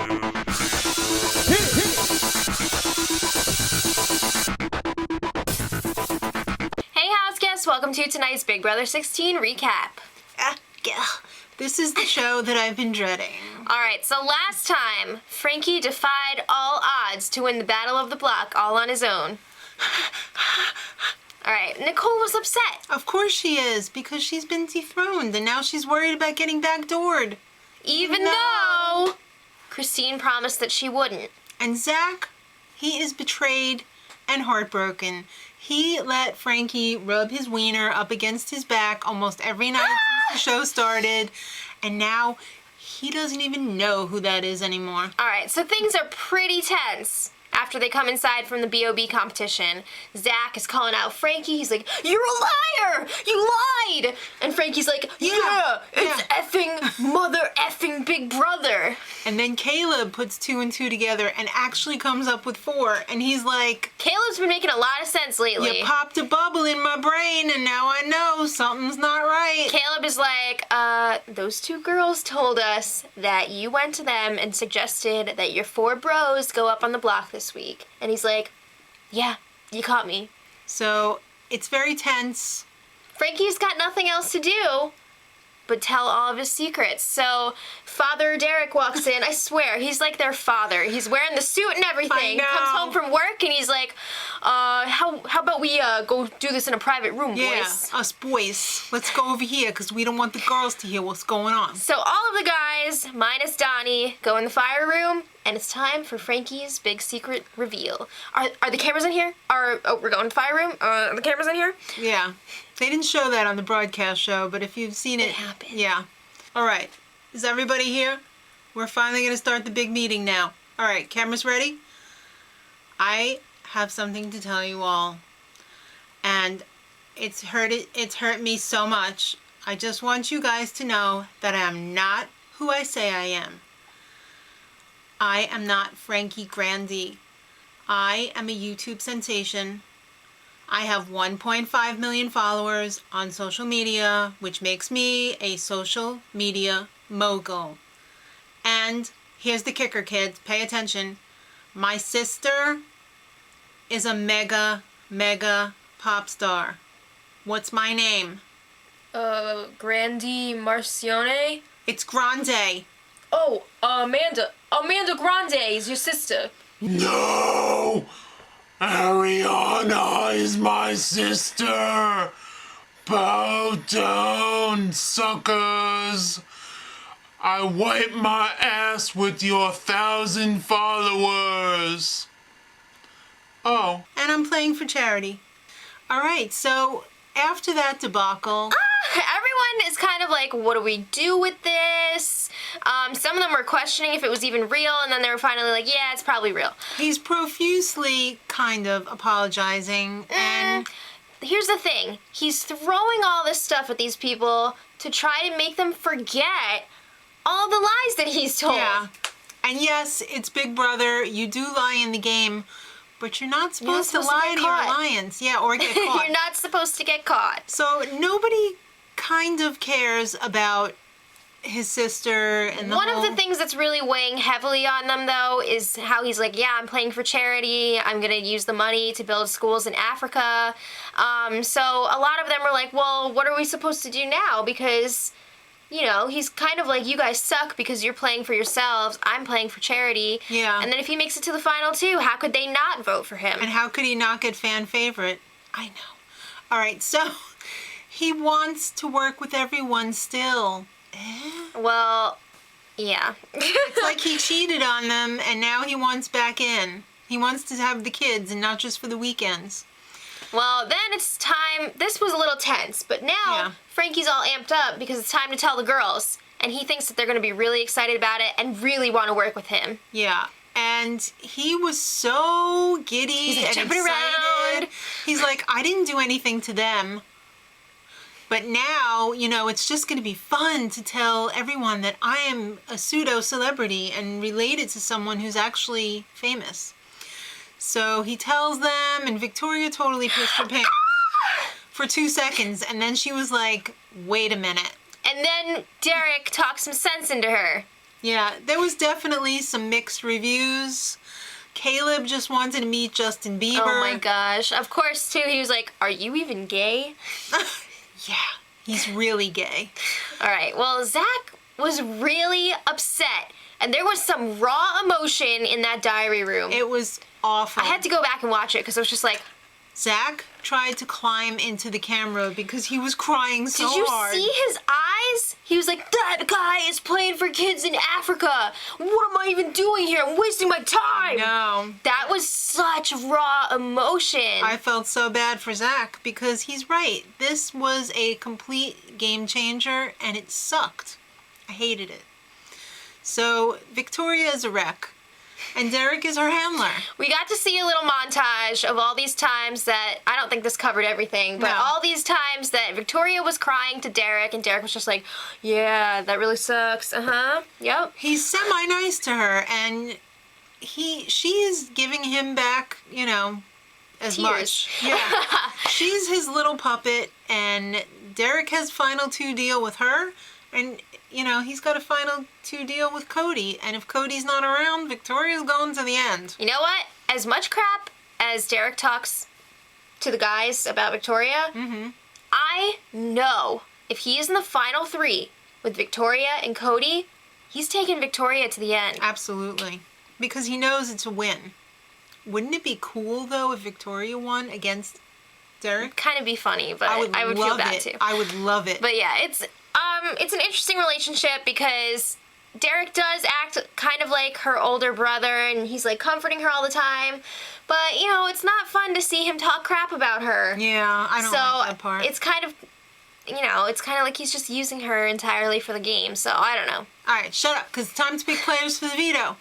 Hey house guests, welcome to tonight's Big Brother 16 recap. This is the show that I've been dreading. Alright, so last time, Frankie defied all odds to win the Battle of the Block all on his own. Alright, Nicole was upset. Of course she is, because she's been dethroned and now she's worried about getting backdoored. Even though Christine promised that she wouldn't. And Zach, he is betrayed and heartbroken. He let Frankie rub his wiener up against his back almost every night since the show started, and now he doesn't even know who that is anymore. Alright, so things are pretty tense. After they come inside from the B.O.B. competition, Zach is calling out Frankie. He's like, "You're a liar! You lied!" And Frankie's like, yeah, it's effing mother effing Big Brother. And then Caleb puts 2 and 2 together and actually comes up with 4. And he's like, Caleb's been making a lot of sense lately. "You popped a bubble in my brain and now I know something's not right." Caleb is like, those 2 girls told us that you went to them and suggested that your 4 bros go up on the block this week. And he's like, yeah, you caught me. So it's very tense. Frankie's got nothing else to do but tell all of his secrets. So Father Derek walks in. I swear, he's like their father. He's wearing the suit and everything. I know. Comes home from work and he's like, how about we go do this in a private room, boys? Us boys. Let's go over here because we don't want the girls to hear what's going on. So all of the guys, minus Donnie, go in the fire room, and it's time for Frankie's big secret reveal. Are the cameras in here? We're going to the fire room? Are the cameras in here? Yeah. They didn't show that on the broadcast show, but if you've seen it happened. Yeah. All right. Is everybody here? We're finally going to start the big meeting now. All right, cameras ready? I have something to tell you all. And it's hurt me so much. I just want you guys to know that I am not who I say I am. I am not Frankie Grandi. I am a YouTube sensation. I have 1.5 million followers on social media, which makes me a social media mogul. And here's the kicker, kids. Pay attention. My sister is a mega pop star. What's my name? Grandi Marcione? It's Grande. Oh, Amanda. Amanda Grande is your sister. No! Ariana is my sister! Bow down, suckers! I wipe my ass with your 1,000 followers! Oh. And I'm playing for charity. All right, so after that debacle... Everyone is kind of like, what do we do with this? Some of them were questioning if it was even real, and then they were finally like, yeah, it's probably real. He's profusely kind of apologizing, and... Here's the thing. He's throwing all this stuff at these people to try to make them forget all the lies that he's told. Yeah. And yes, it's Big Brother. You do lie in the game, but you're not supposed to lie to your alliance. Yeah, or get caught. You're not supposed to get caught. So nobody kind of cares about his sister and the One of the things that's really weighing heavily on them, though, is how he's like, yeah, I'm playing for charity. I'm going to use the money to build schools in Africa. So a lot of them are like, well, what are we supposed to do now? Because, you know, he's kind of like, you guys suck because you're playing for yourselves. I'm playing for charity. Yeah. And then if he makes it to the final two, how could they not vote for him? And how could he not get fan favorite? I know. All right, so he wants to work with everyone still. Well, yeah. It's like he cheated on them and now he wants back in. He wants to have the kids and not just for the weekends. Well, then it's time. This was a little tense, but now Frankie's all amped up because it's time to tell the girls. And he thinks that they're going to be really excited about it and really want to work with him. Yeah. And he was so giddy. He's like, and jumping excited. around. He's like, I didn't do anything to them. But now, you know, it's just going to be fun to tell everyone that I am a pseudo-celebrity and related to someone who's actually famous. So he tells them, and Victoria totally pissed her pants for 2 seconds. And then she was like, wait a minute. And then Derek talks some sense into her. Yeah, there was definitely some mixed reviews. Caleb just wanted to meet Justin Bieber. Oh my gosh. Of course, too, he was like, are you even gay? Yeah, he's really gay. All right, well, Zach was really upset. And there was some raw emotion in that diary room. It was awful. I had to go back and watch it because I was just like, Zach tried to climb into the camera because he was crying so hard. did you see his eyes? He was like, that guy is playing for kids in Africa. What am I even doing here? I'm wasting my time. No. That was such raw emotion. I felt so bad for Zach because he's right. This was a complete game changer and it sucked. I hated it. So Victoria is a wreck. And Derek is her handler. We got to see a little montage of all these times that, I don't think this covered everything, but No. all these times that Victoria was crying to Derek, and Derek was just like, yeah, that really sucks. Yep. He's semi-nice to her, and she is giving him back, as Tears. much. Yeah. She's his little puppet, and Derek has final two deal with her, and he's got a final two deal with Cody. And if Cody's not around, Victoria's going to the end. You know what? As much crap as Derek talks to the guys about Victoria, I know if he is in the final three with Victoria and Cody, he's taking Victoria to the end. Absolutely. Because he knows it's a win. Wouldn't it be cool, though, if Victoria won against Derek? Kind of be funny, but I would feel love bad it. too. I would love it. But yeah, it's an interesting relationship because Derek does act kind of like her older brother, and he's like comforting her all the time. But it's not fun to see him talk crap about her. Yeah, I don't like that part. It's kind of, it's kind of like he's just using her entirely for the game. So I don't know. All right, shut up, because it's time to pick players for the veto.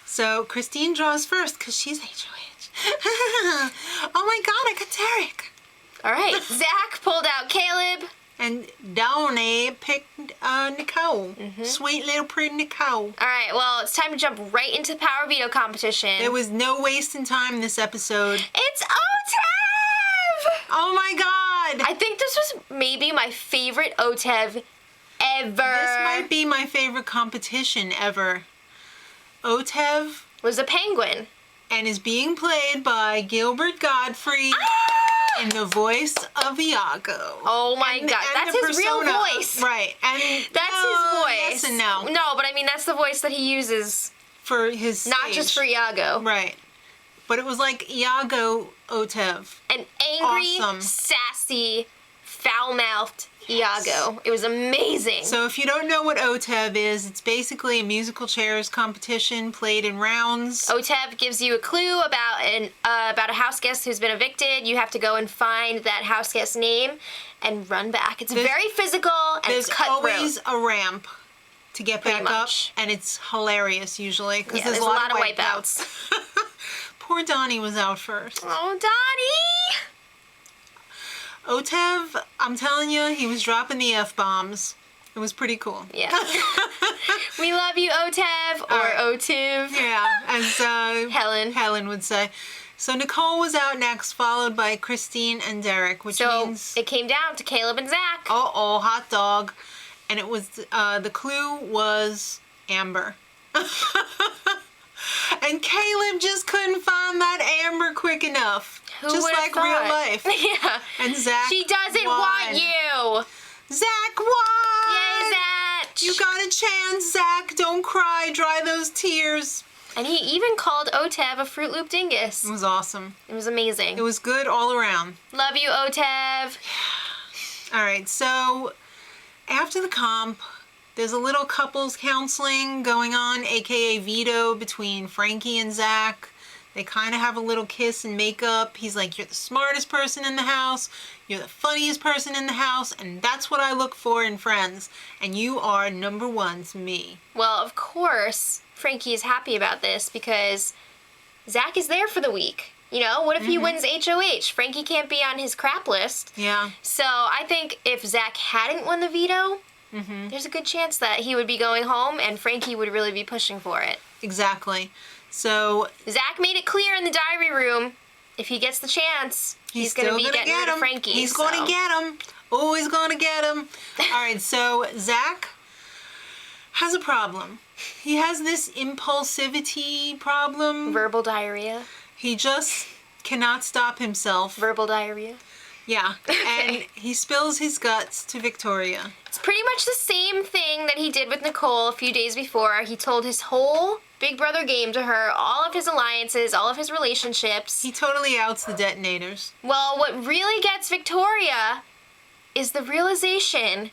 So Christine draws first because she's HOH. Oh my God, I got Derek. All right, Zach pulled out Caleb. And Donnie picked Nicole. Sweet little pretty Nicole. All right, well, it's time to jump right into the Power Veto competition. There was no wasting time this episode. It's OTEV! Oh my God! I think this was maybe my favorite OTEV ever. This might be my favorite competition ever. OTEV Was a penguin. and is being played by Gilbert Godfrey in the voice of Iago. Oh my God, that's the his real persona. voice. Right. And That's his voice. Yes and no. No, but I mean, that's the voice that he uses, For his not stage. just for Iago. Right. But it was like Iago OTEV. An angry, Awesome. sassy, foul-mouthed Iago. It was amazing. So if you don't know what OTEV is, it's basically a musical chairs competition played in rounds. OTEV gives you a clue about a house guest who's been evicted. You have to go and find that house guest's name and run back. It's very physical and There's it's cutthroat. always a ramp to get Pretty back much. up, and it's hilarious usually because Yeah, there's there's a lot of wipeouts. wipeouts. Poor Donnie was out first. Oh, Donnie! OTEV, I'm telling you, he was dropping the F-bombs. It was pretty cool. Yeah. We love you, OTEV, or right. OTIV. Yeah, as Helen would say. So Nicole was out next, followed by Christine and Derek, which So means... it came down to Caleb and Zach. Uh-oh, hot dog. And it was, the clue was Amber. And Caleb just couldn't find that Amber quick enough. Who just would've like thought? real life. Yeah. And Zach She doesn't won. want you. Zach won! Yay, Zach! You got a chance, Zach. Don't cry. Dry those tears. And he even called OTEV a Fruit Loop dingus. It was awesome. It was amazing. It was good all around. Love you, OTEV. All right, so after the comp, there's a little couples counseling going on, aka Veto, between Frankie and Zach. They kind of have a little kiss and makeup. He's like, you're the smartest person in the house. You're the funniest person in the house. And that's what I look for in friends. And you are number one to me. Well, of course, Frankie is happy about this because Zach is there for the week. You know, what if he wins HOH? Frankie can't be on his crap list. Yeah. So I think if Zach hadn't won the veto, there's a good chance that he would be going home and Frankie would really be pushing for it. Exactly. So Zach made it clear in the diary room, if he gets the chance, he's going to be getting rid of Frankie. He's going to get him. Oh, he's going to get him. All right, so Zach has a problem. He has this impulsivity problem. Verbal diarrhea. He just cannot stop himself. Verbal diarrhea. Yeah. And he spills his guts to Victoria. It's pretty much the same thing that he did with Nicole a few days before. He told his whole Big Brother game to her, all of his alliances, all of his relationships. He totally outs the detonators. Well, what really gets Victoria is the realization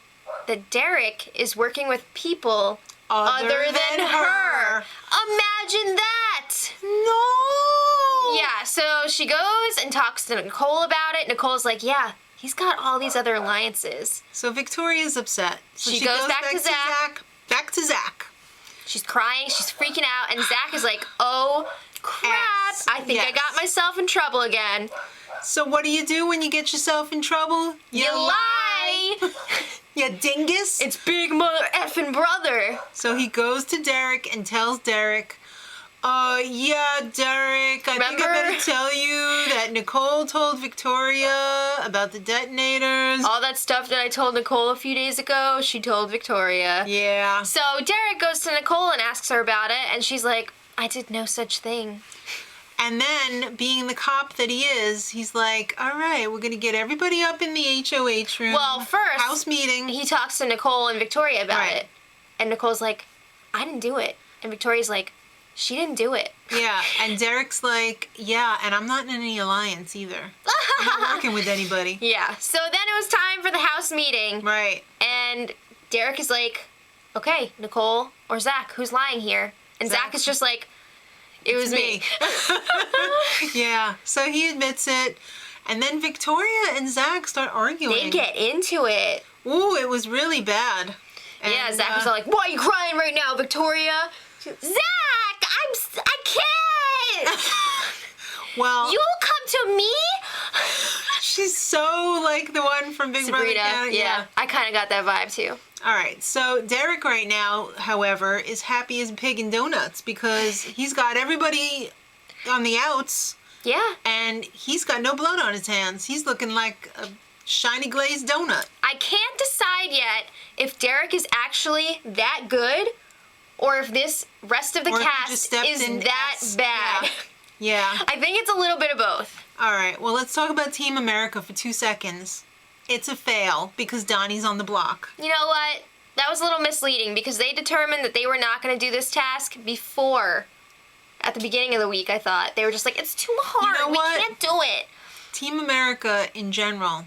that Derek is working with people other than her. Imagine that! No! Yeah, so she goes and talks to Nicole about it. Nicole's like, yeah, he's got all these other alliances. So Victoria's upset. So She goes back to Zach. Back to Zach. She's crying, she's freaking out, and Zach is like, oh, crap, Ass. I think I Yes. got myself in trouble again. So what do you do when you get yourself in trouble? You lie! You dingus. It's big mother effing brother. So he goes to Derek and tells Derek, yeah, Derek, I think I Remember? better tell you that Nicole told Victoria about the detonators. All that stuff that I told Nicole a few days ago, she told Victoria. Yeah. So Derek goes to Nicole and asks her about it, and she's like, I did no such thing. And then, being the cop that he is, he's like, all right, we're going to get everybody up in the HOH room. Well, first, House meeting. he talks to Nicole and Victoria about Right. it. And Nicole's like, I didn't do it. And Victoria's like, she didn't do it. Yeah, and Derek's like, yeah, and I'm not in any alliance either. I'm not working with anybody. Yeah. So then it was time for the house meeting. Right. And Derek is like, okay, Nicole or Zach, who's lying here? And Zach is just like, it was me. Yeah, so he admits it. And then Victoria and Zach start arguing. They get into it. Ooh, it was really bad. And, Yeah, Zach was all like, why are you crying right now, Victoria? Zach, I can't! well, You'll come to me? she's so like the one from Big Brother Sabrina, Canada. yeah. I kind of got that vibe too. All right, so Derek right now, however, is happy as a pig in donuts because he's got everybody on the outs Yeah. and he's got no blood on his hands. He's looking like a shiny glazed donut. I can't decide yet if Derek is actually that good or if this rest of the Or if he just cast stepped is in that S. bad. Yeah. I think it's a little bit of both. All right, well, let's talk about Team America for 2 seconds. It's a fail because Donnie's on the block. You know what? That was a little misleading because they determined that they were not going to do this task before. At the beginning of the week, I thought. They were just like, it's too hard. know We what? can't do it. Team America in general.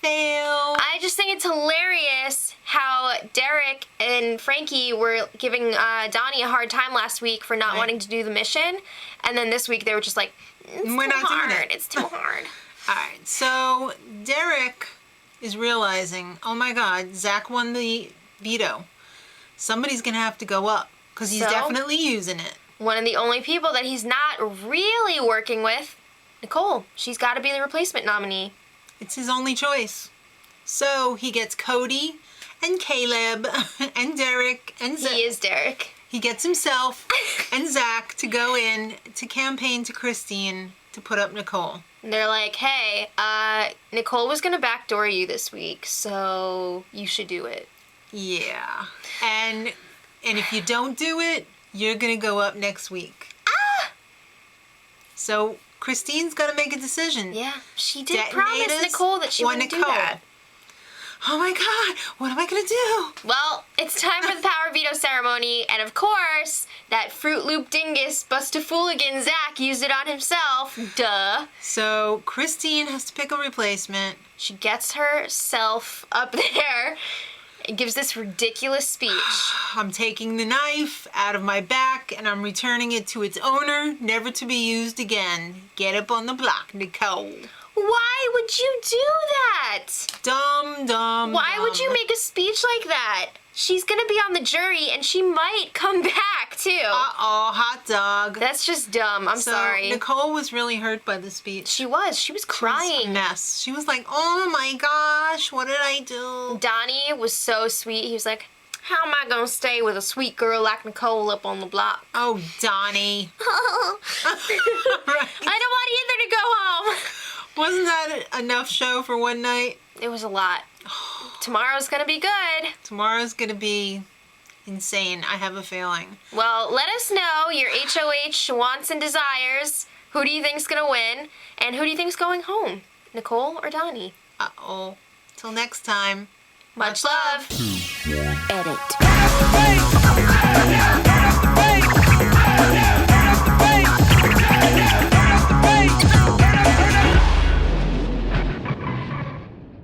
Fail. I just think it's hilarious how Derek and Frankie were giving Donnie a hard time last week for not Right. wanting to do the mission. And then this week they were just like, it's We're too not doing hard. it. It's too hard. All right, so Derek is realizing, oh my God, Zach won the veto. Somebody's going to have to go up because he's So? definitely using it. One of the only people that he's not really working with, Nicole. She's got to be the replacement nominee. It's his only choice. So he gets Cody and Caleb and Derek and Zach. He is Derek. He gets himself and Zach to go in to campaign to Christine to put up Nicole. And they're like, hey, Nicole was going to backdoor you this week, so you should do it. Yeah. And if you don't do it, you're going to go up next week. So Christine's got to make a decision. Yeah, she did promise Detonators Nicole that she or wouldn't do Nicole? that. Oh my God, what am I going to do? Well, it's time for the power veto ceremony, and of course, that Fruit Loop dingus Bustafooligan Zach used it on himself. Duh. So Christine has to pick a replacement. She gets herself up there and gives this ridiculous speech. I'm taking the knife out of my back and I'm returning it to its owner, never to be used again. Get up on the block, Nicole. Why would you do that? Dumb. Why would you make a speech like that? She's gonna be on the jury and she might come back too. Uh-oh, hot dog. That's just dumb. I'm So sorry. Nicole was really hurt by the speech. She was She was a crying. mess. She was like, oh my gosh, what did I do? Donnie was so sweet. He was like, how am I gonna stay with a sweet girl like Nicole up on the block? Oh, Donnie. I Right. don't want either to go home. Wasn't that enough show for one night? It was a lot. Tomorrow's gonna be good. Tomorrow's gonna be insane. I have a feeling. Well, let us know your HOH wants and desires. Who do you think's gonna win? And who do you think's going home? Nicole or Donnie? Uh-oh. Till next time. Much love. Edit.